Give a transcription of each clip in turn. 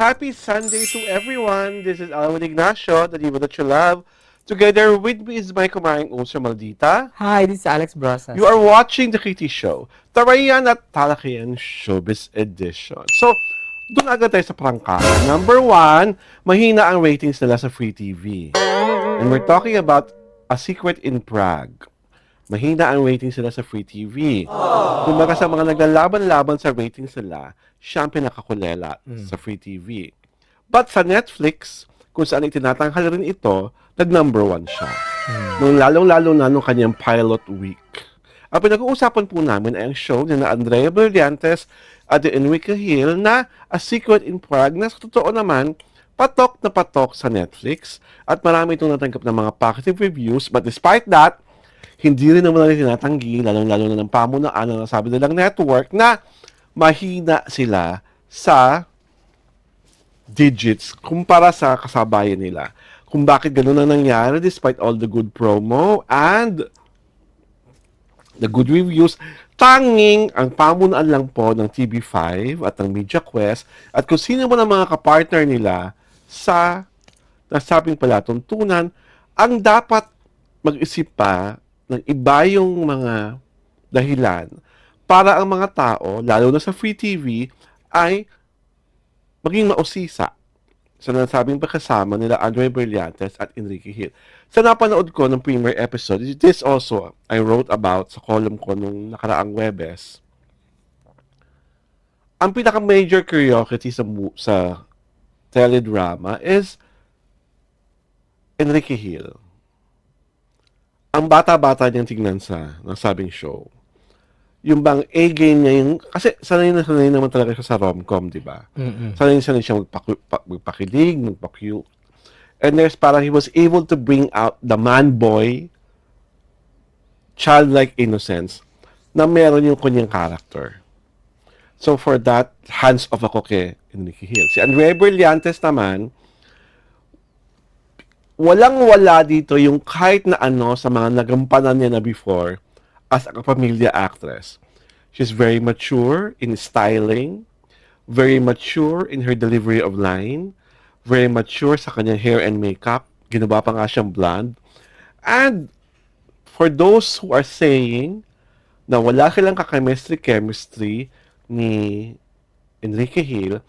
happy Sunday to everyone. This is Alvin Ignacio, the diva that you love. Together with me is my kumaring Uso Maldita. Hi, this is Alex Brosas. You are watching The Kitty Show, Tarayan at Talakian Showbiz Edition. So, doon agad tayo sa prangkahan. Number 1, mahina ang ratings nila sa Free TV. And we're talking about A Secret in Prague. Mahina ang ratings nila sa Free TV. Kumbaga sa mga naglalaban-laban sa ratings nila, siya ang pinakakulela sa Free TV. But sa Netflix, kung saan itinatanghal rin ito, nag-number 1 siya. Nung lalong-lalo na nung kanyang pilot week. Ang pinag-uusapan po namin ay ang show ni na Andrea Brillantes at Enrique Hill na A Secret in Prague na sa totoo naman, patok na patok sa Netflix at marami itong natanggap ng mga positive reviews. But despite that, hindi rin naman nila tinatanggi, lalong-lalo na ng pamunaan na nasabi nilang network na mahina sila sa digits kumpara sa kasabayan nila. Kung bakit ganun ang nangyari despite all the good promo and the good reviews, tanging ang pamunaan lang po ng TV5 at ng Media Quest at kung sino man ang mga kapartner nila sa nasabing palatuntunan ang dapat mag-isip pa ng iba yung mga dahilan para ang mga tao, lalo na sa Free TV, ay maging mausisa sa nasabing pagkasama nila Andrea Brillantes at Enrique Hill. Sa napanood ko ng premiere episode, this also I wrote about sa column ko nung nakaraang Webes. Ang pinaka-major curiosity sa teledrama is Enrique Hill. Ang bata-bata niyang tignan sa nasabing show. Yung bang A-game niya yung... Kasi sanay naman talaga siya sa rom-com, di ba? Sanay siya magpakilig, magpa-cute. And there's parang he was able to bring out the man-boy, childlike innocence na meron yung kanyang character. So for that, hands off ako kay Enrique Hill. Si Andrea Brillantes naman, walang-wala dito yung kahit na ano sa mga nagampanan niya na before as a kapamilya actress. She's very mature in styling, very mature in her delivery of line, very mature sa kanyang hair and makeup. Ginawa pa nga siyang blonde. And for those who are saying na wala silang chemistry ni Enrique Hill,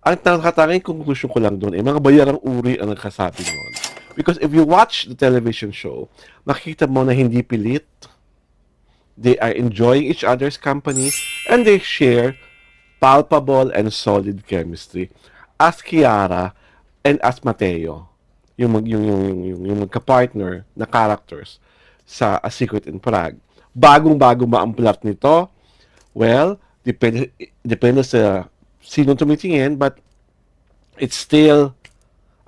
ang nakatanging conclusion ko lang doon ay mga bayarang uri ang nagkasabi noon. Because if you watch the television show, makikita mo na hindi pilit. They are enjoying each other's company and they share palpable and solid chemistry as Kiara and as Mateo, yung magka-partner na characters sa A Secret in Prague. Bagong-bago ba ang plot nito? Well, depende sa sino tumitingin, but it's still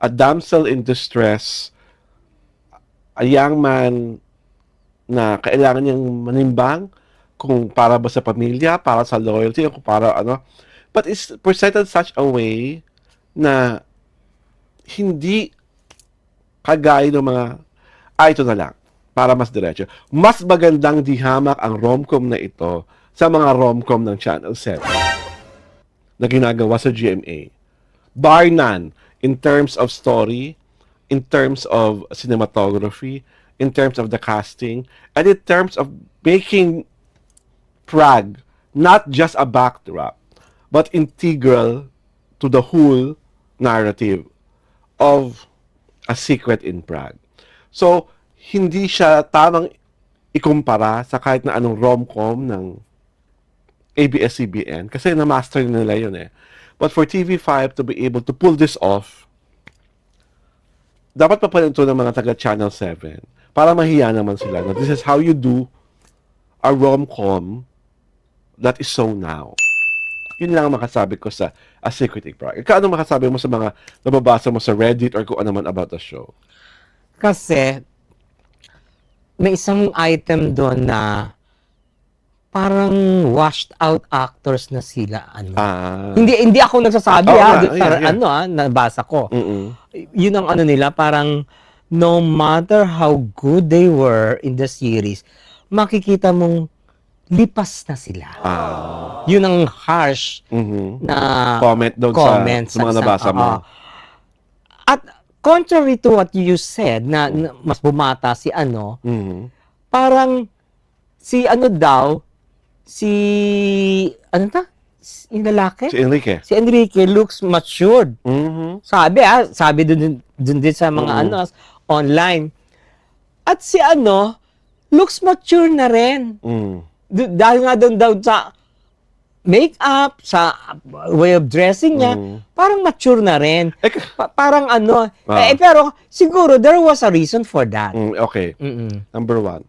a damsel in distress, a young man na kailangan niyang manimbang kung para ba sa pamilya, para sa loyalty, o kung para ano. But it's presented such a way na hindi kagaya ng mga, ito na lang, para mas diretso. Mas magandang dihamak ang rom-com na ito sa mga rom-com ng Channel 7 na ginagawa sa GMA. Bar none. In terms of story, in terms of cinematography, in terms of the casting, and in terms of making Prague not just a backdrop, but integral to the whole narrative of A Secret in Prague. So, hindi siya tamang ikumpara sa kahit na anong rom-com ng ABS-CBN kasi na-master nila yun eh. But for TV5 to be able to pull this off, dapat papalit ito ng mga taga-Channel 7 para mahiya naman sila na this is how you do a rom-com that is so now. Yun lang ang makasabi ko sa A Secret in Prague. Ikaw, anong makasabi mo sa mga nababasa mo sa Reddit or kung ano man about the show? Kasi, may isang item doon na parang washed out actors na sila. Hindi ako nagsasabi nabasa ko. Yun ang nila, parang no matter how good they were in the series, makikita mong lipas na sila. Yun ang harsh na Comment doon sa mga nabasa mo. At contrary to what you said, na mas bumata si ano, parang si ano daw, ano ta? Yung lalaki? Si Enrique. Si Enrique looks matured. Sabi dun din sa mga ano, online. At si ano, looks mature na rin. Dahil nga doon daw sa make-up, sa way of dressing niya, parang mature na rin. Parang ano, pero siguro there was a reason for that. Okay. Number one.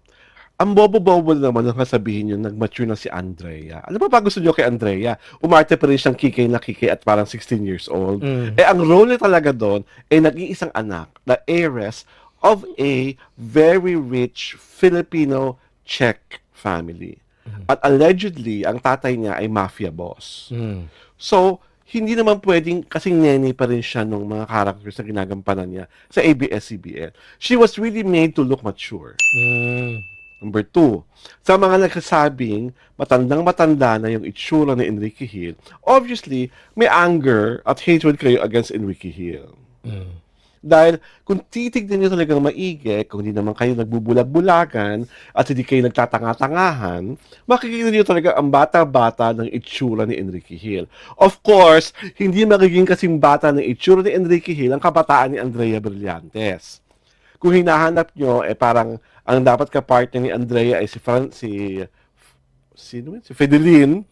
Ang bobo-bobo naman nung sabihin nyo, nag-mature na si Andrea. Ano ba gusto nyo kay Andrea? Umarte pa rin siyang kikay na kikay at parang 16 years old. Ang role niya talaga doon ay nag-iisang anak, the heiress of a very rich Filipino Czech family. At allegedly, ang tatay niya ay mafia boss. So, hindi naman pwedeng, kasing nene pa rin siya nung mga characters na ginagampanan niya sa ABS-CBN. She was really made to look mature. Number two, sa mga nagsasabing matandang-matanda na yung itsura ni Enrique Hill, obviously, may anger at hatred kayo against Enrique Hill. Dahil kung titignan nyo talagang maigi, kung hindi naman kayo nagbubulag-bulagan at hindi kayo nagtatanga-tangahan, makikita nyo talaga ang bata-bata ng itsura ni Enrique Hill. Of course, hindi magiging kasing bata ng itsura ni Enrique Hill ang kabataan ni Andrea Brillantes. Kung hinahanap nyo, parang ang dapat ka-partner ni Andrea ay si Fideline,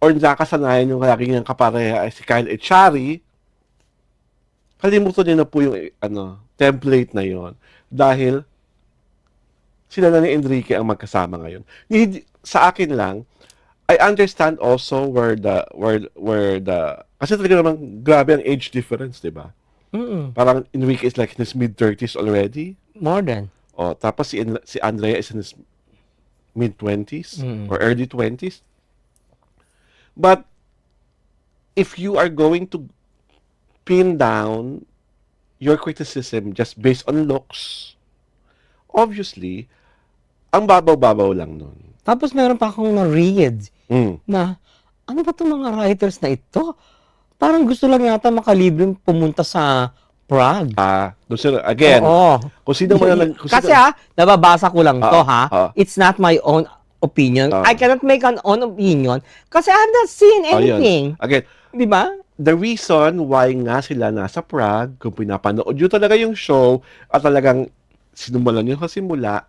or nakasanayan yung laging niyang kapareha ay si Kyle Echari, kalimutan niyo na po yung template na yon dahil sila na ni Enrique ang magkasama ngayon. Sa akin lang, I understand also where the kasi talaga naman grabe ang age difference, di ba? Parang Enrique is like in his mid-30s already. More than. Tapos si Andrea is in his mid-20s or early 20s. But if you are going to pin down your criticism just based on looks, obviously, ang babaw-babaw lang nun. Tapos meron pa akong na-read na, ano ba itong mga writers na ito? Parang gusto lang yata makalibreng pumunta sa Prague. Doon sila, again, kung sino man kasi nababasa ko lang to It's not my own opinion. I cannot make an own opinion kasi I have not seen anything. Again, di ba? The reason why nga sila nasa Prague, kung pinapanood nyo talaga yung show at talagang sinumulan nyo sa simula,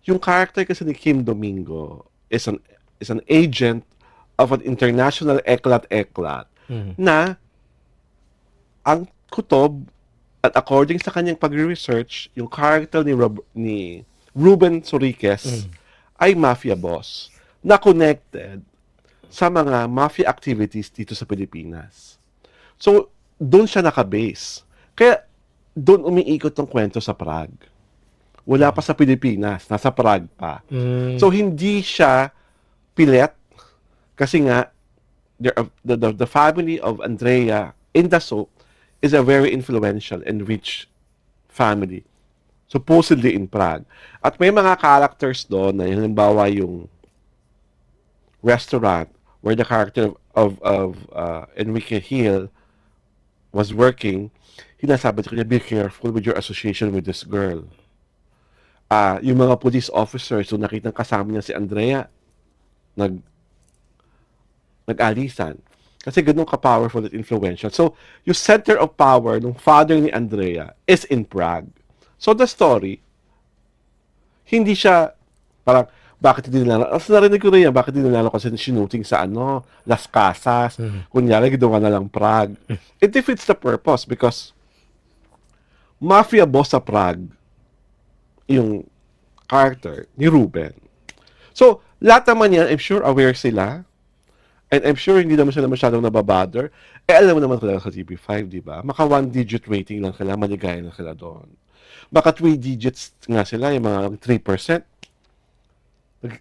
yung character kasi ni Kim Domingo is an agent of an international eklat-eklat na ang kutob at according sa kanyang pag-research, yung character ni Ruben Soriques ay mafia boss na connected sa mga mafia activities dito sa Pilipinas. So, doon siya nakabase. Kaya, doon umiikot ang kwento sa Prague. Wala pa sa Pilipinas, nasa Prague pa. So, hindi siya pilit kasi nga, the family of Andrea in the soap is a very influential and rich family. Supposedly in Prague. At may mga characters doon na halimbawa yung restaurant where the character of Enrique Hill was working, hinasabi niya, be careful with your association with this girl. Yung mga police officers, so nakitang kasama niya si Andrea, nag-alisan. Kasi ganun ka-powerful at influential. So, yung center of power ng father ni Andrea is in Prague. So, the story, hindi siya parang, bakit hindi nilalo? As narinig ko rin yan, bakit hindi nilalo kasi sinuting sa Las Casas. Kunyari, ginawa na lang Prague. It defeats the purpose because mafia boss sa Prague yung character ni Ruben. So, lahat naman yan, I'm sure aware sila. And I'm sure hindi naman sila masyadong nababother. Alam mo naman sila sa TV5, di ba? Maka 1-digit rating lang sila, maligaya lang sila doon. Maka 3 digits nga sila, yung mga 3%.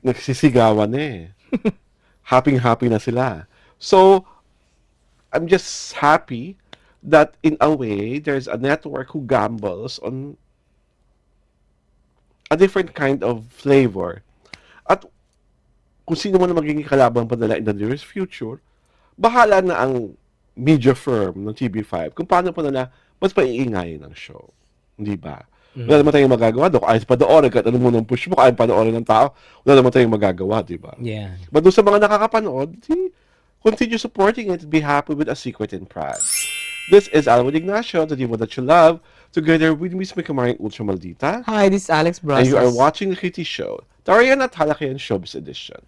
Nagsisigawan Happy-happy na sila. So, I'm just happy that in a way, there's a network who gambles on a different kind of flavor. At kung sino man ang magiging kalaban pa nila in the nearest future, bahala na ang media firm ng TV5 kung paano pa nila mas paiingayin ang show. Hindi ba? Wala naman tayong magagawa doon. Kung ayaw panoorin, kahit anong munang push mo, kung ayaw panoorin ng tao, wala naman tayong magagawa, di ba? Yeah. But doon sa mga nakakapanood, continue supporting it and be happy with A Secret in Pride. This is Alvin Ignacio, the diva that you love, together with Miss Mikamarang Ultra Maldita. Hi, this is Alex Brazos. And you are watching the Kitty Show, Tarian at Halakayan Showbiz Edition.